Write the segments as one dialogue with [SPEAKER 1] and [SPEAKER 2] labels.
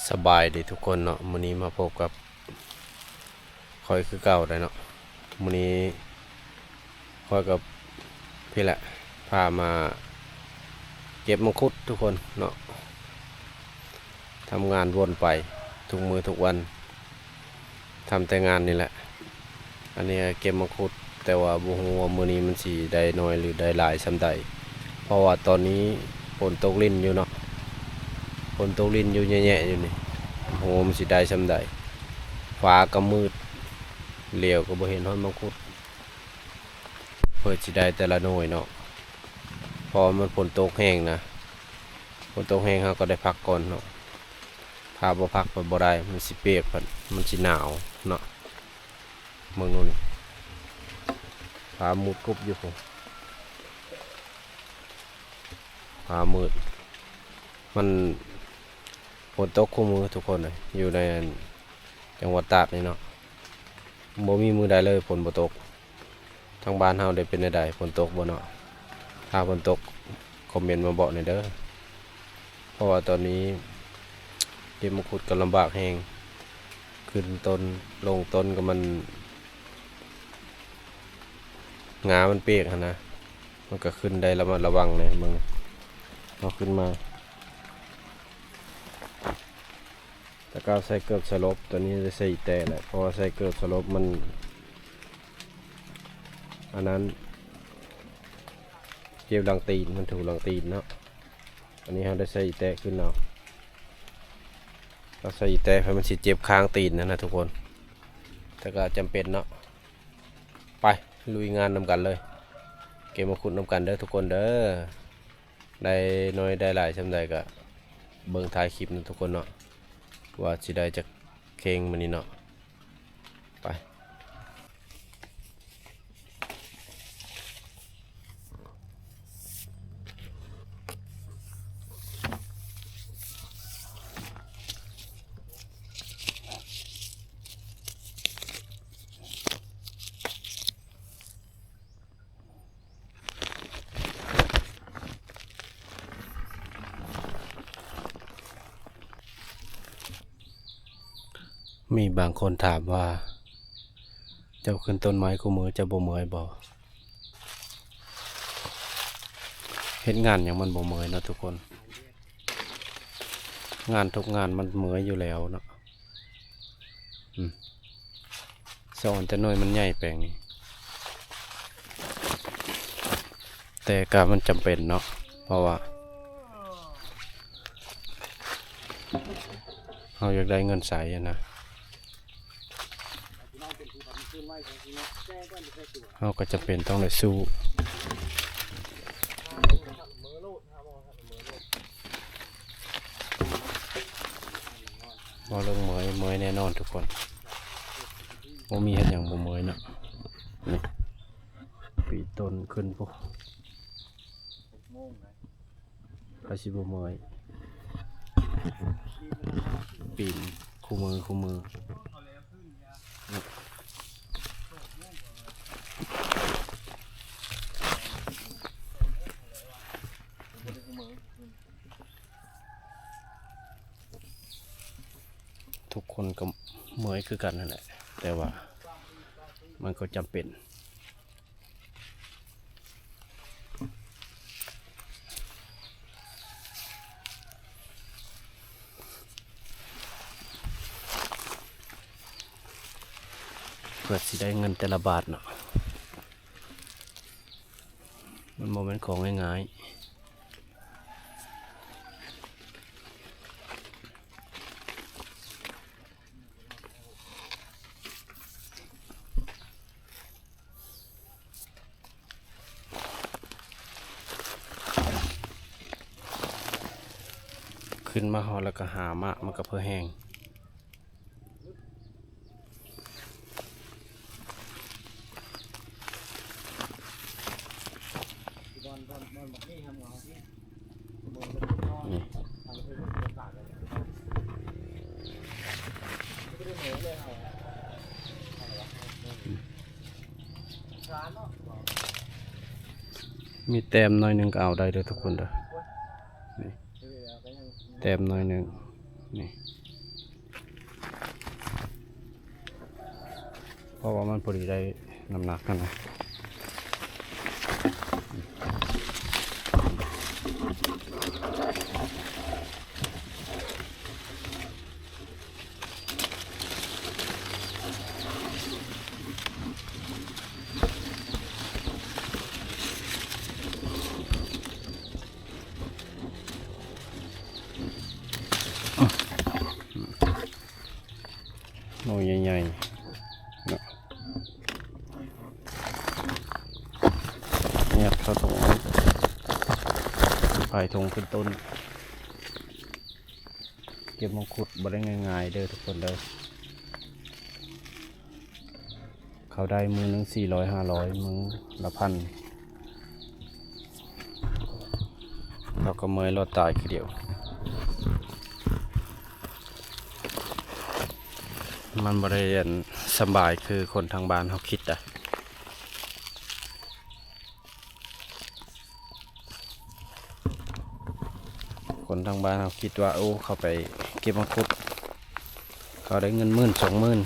[SPEAKER 1] สบายดีทุกคนเนาะมื้อนี้มาพบกับคอยคือเก่าได้เนาะมื้อนี้คอยกับพี่แหละพามาเก็บมังคุดทุกคนเนาะทำงานวนไปทุกมือทุกวันทำแต่งานนี่แหละอันนี้เก็บมังคุดแต่ว่าบ่ฮู้ว่ามื้อนี้มันสิได้น้อยหรือได้หลายส่ำใดเพราะว่าตอนนี้ฝนตกลิ้นอยู่เนาะฝนตกลิ้นอยู่แย่ๆอยู่นี่โหมันสิได้ส่ำใดฟ้าก็มืดเหลียวก็บ่เห็นฮอดมังคุดเพื่อสิได้แต่ละหน่วยเนาะพอมันฝนตกแห้งนะฝนตกแห้งเราก็ได้พักก่อนเนาะถ้าบ่พักก็บ่ได้มันสิเปียกมันสิหนาวเนาะเมืองนู้นฟ้ามืดกุบอยู่พุ่นฟ้ามืดมันฝนตกคู่มือทุกคนเลยอยู่ในจังหวัดตราดนี่เนาะบ่มีมือใดเลยฝนบ่ตกทางบ้านเฮาได้เป็นใดฝนตกบ่เนาะถ้าฝนตกคอมเมนต์มาบอกหน่อยเด้อเพราะว่าตอนนี้เก็บมังคุดก็ลำบากแฮงขึ้นต้นลงต้นก็มันงามันเปียกนะมันก็ขึ้นได้ระมัดระวังเลยมึงเอาขึ้นมาแต่ก็ใส่เกือบสลบตัวนี้จะใส่แต่แหละเพราะว่าใส่เกือบสลบมันอันนั้นเจ็บหลังตีนมันถูกหลังตีนเนาะอันนี้เราได้ใส่แต่ขึ้นเนาะเราใส่แต่ให้มันสิเจ็บค้างตีนนะทุกคนแต่ก็จำเป็นเนาะไปลุยงานนำกันเลยเก็บมังคุดนำกันเด้อทุกคนเด้อได้น้อยได้หลายสำใดก็เบิ่งท้ายคลิปนะทุกคนเนาะว่าสิได้จากเข่งมันนี่เนาะไปมีบางคนถามว่าเจ้าขึ้นต้นไม้คู่มือจะบ่เมื่อยบ่เฮ็ดงานอย่างมันบ่เมื่อยเนาะทุกคนงานทุกงานมันเมื่อยอยู่แล้วเนาะสอนแต่น้อยมันใหญ่แปลงนี้แต่ก็มันจำเป็นเนาะเพราะว่าเราอยากได้เงินใส่นะเราก็จะเป็นต้องเลยสู้บ่เรื่องเมื่อยแน่นอนทุกคนบ่มีเฮ็ดหยังบ่เมื่อยเนาะนี่ปีต้นขึ้นพวกก็สิบ่เมื่อยปีนคู่มือทุกคนก็เมื่อยคือกันนั่นแหละแต่ว่ามันก็จำเป็นเพื่อสิได้เงินแต่ละบาทเนาะมันโมเมนต์ของง่ายๆขึ้นมาหอแล้วก็หามะมันก็เพื่อแห้งนี่มีแต้มหน่อยหนึ่งก็เอาได้เลยทุกคนเด้อนี่แต้มหน่อยหนึ่งนี่ เพราะว่ามันพอดีได้น้ำหนักกันนะโน่ใหญ่ๆเนาะเนี่ยเข้าตรงปลายทงขึ้นต้นเก็บมงคุดบ่ได้ง่ายๆเด้อทุกคนเด้อเขาได้มือหนึ่ง400-500มือละพันเราก็เมยรอดตายคือเดียวมันบริเวณสบายคือคนทางบ้านเขาคิดอะคนทางบ้านเขาคิดว่าโอ้เขาไปเก็บมังคุดเขาได้เงิน10,000-20,000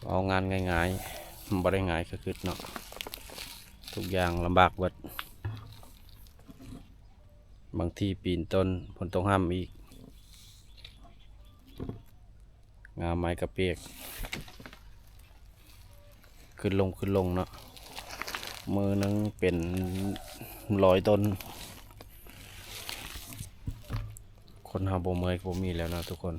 [SPEAKER 1] เอางานง่ายๆมันบริง่ายคือเนาะทุกอย่างลำบากเบิดบางทีปีนต้นผลต้องห้ามอีกงาไม้กระเปียกขึ้นลงเนาะมือนึงเป็น100 ต้นคนหาบ่เมยก็มีแล้วนะทุกคน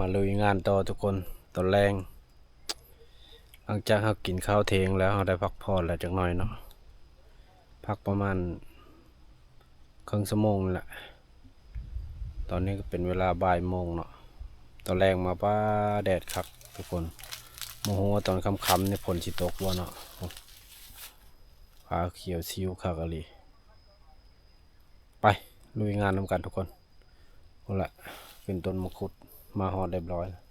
[SPEAKER 1] มาลุยงานต่อทุกคนตอนแรงหลังจากเรากินข้าวเที่ยงแล้วเราได้พักผ่อนแล้วจักหน่อยเนาะพักประมาณครึ่งชั่วโมงแหละตอนนี้ก็เป็นเวลาบ่ายโมงเนาะตอนแรงมาป้าแดดคักทุกคนโมโหตอนค่ำๆเนี่ยฝนสิตกวะเนาะฟ้าเขียวซิวคักอะไรไปลุยงานนำกันทุกคนเอาละขึ้นต้นมะขุดมาหอดเรียบร้อยนะ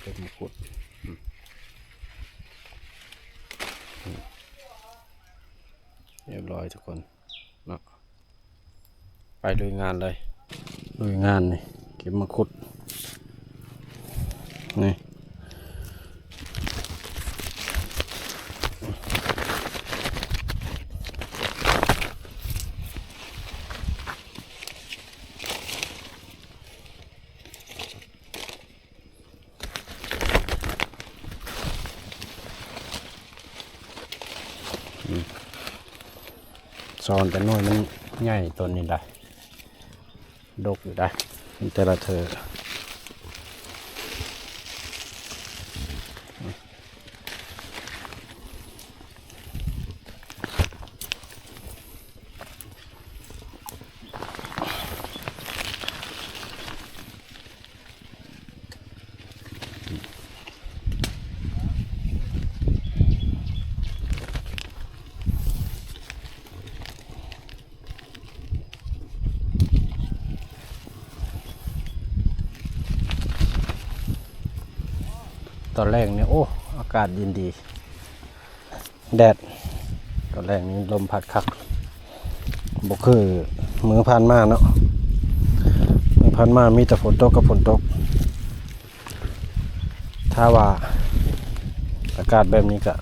[SPEAKER 1] ต้นมะขุดเรียบร้อยทุกคนเนาะไปลุยงานเลยลุยงานนี่เก็บมะขุดนี่ ซอนแต่น้อยมันใหญ่ต้นนี้ได้ดกอยู่ได้แต่ละเธอตอนแรกเนี่ยโอ้อากาศเย็นดีแดดตอนแรกนี้ลมพัดคักบกคือมือพันมาเนาะมือพันมามีแต่ฝนตกกับฝนตกถ้าว่าอากาศแบบนี้ก็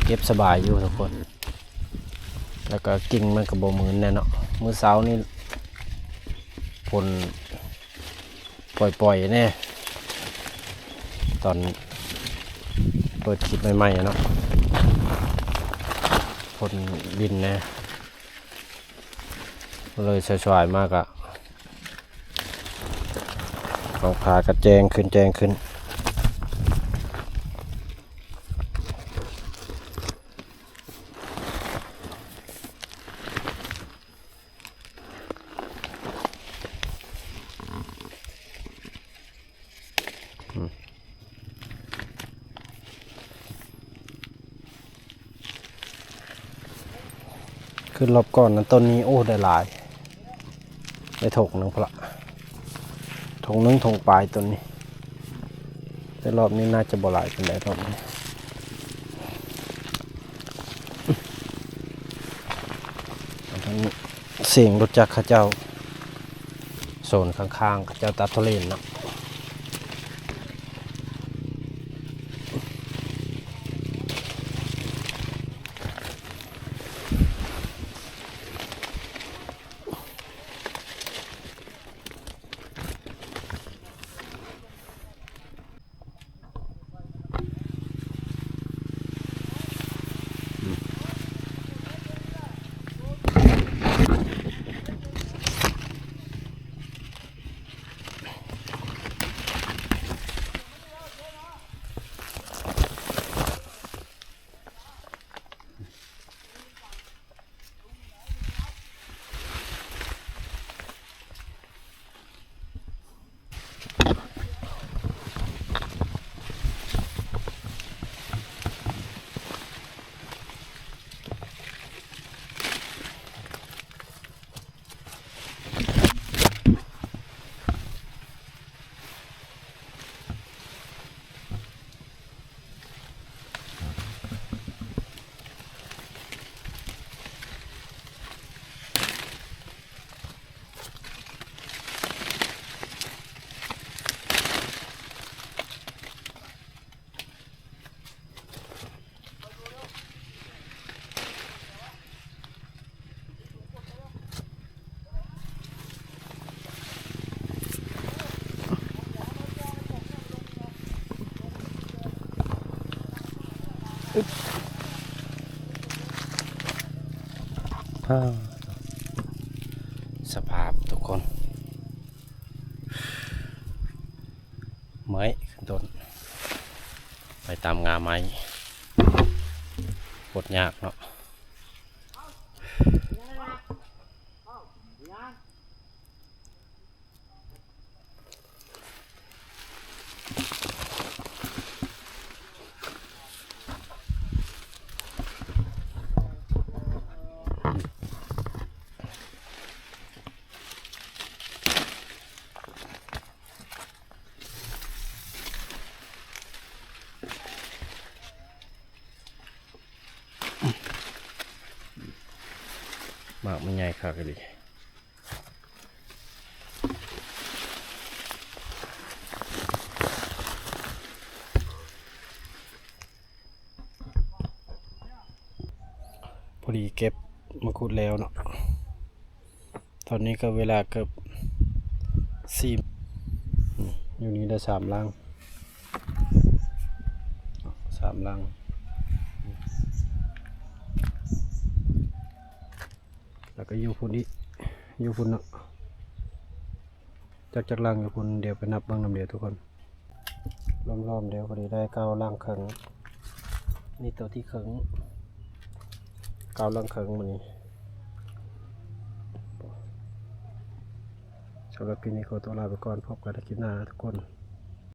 [SPEAKER 1] เก็บสบายอยู่ทุกคนแล้วก็กิ่งมันก็บ่มืนแน่เนาะมื้อเช้านี่ฝนปล่อยๆแน่ตอนเปิดคลิปใหม่ๆเนาะฝนบินแน่เลยสวยๆมากอะท้องฟ้าก็แจ้งขึ้นขึ้นรอบก่อนนั้นต้นนี้โอ้ได้หลายได้ถกหนึ่งพละถงหนึ่งถงปลายต้นนี้แต่รอบนี้น่าจะบ่หลายเป็นไรรอบนี้เสียงรถจักรข้าเจ้าโซนข้างๆข้าเจ้าตัดทุเรนเนาะสภาพทุกคนเมื่อยขึ้นต้นไปตามงาไม้ปวดยากเนาะมากมันใหญ่ค่ะก็ดีพอดีเก็บมะกรูดแล้วเนาะตอนนี้ก็เวลาเกือบ4อยู่นี้ได้3 ลัง3 ลัง แล้วก็อยู่พุ่นอีกอยู่พุ่นเนาะจากลังอยู่พุ่นเดี๋ยวไปนับเบิ่งน้ำเดียวทุกคนล้อมๆเดี๋ยวพอดีได้9ลังครึ่งนี่ตัวที่ครึ่ง9ลังครึ่งมื้อนี้สำหรับคลิปนี้ขอตัวลาไปก่อนพบกันในคลิปหน้าทุกคน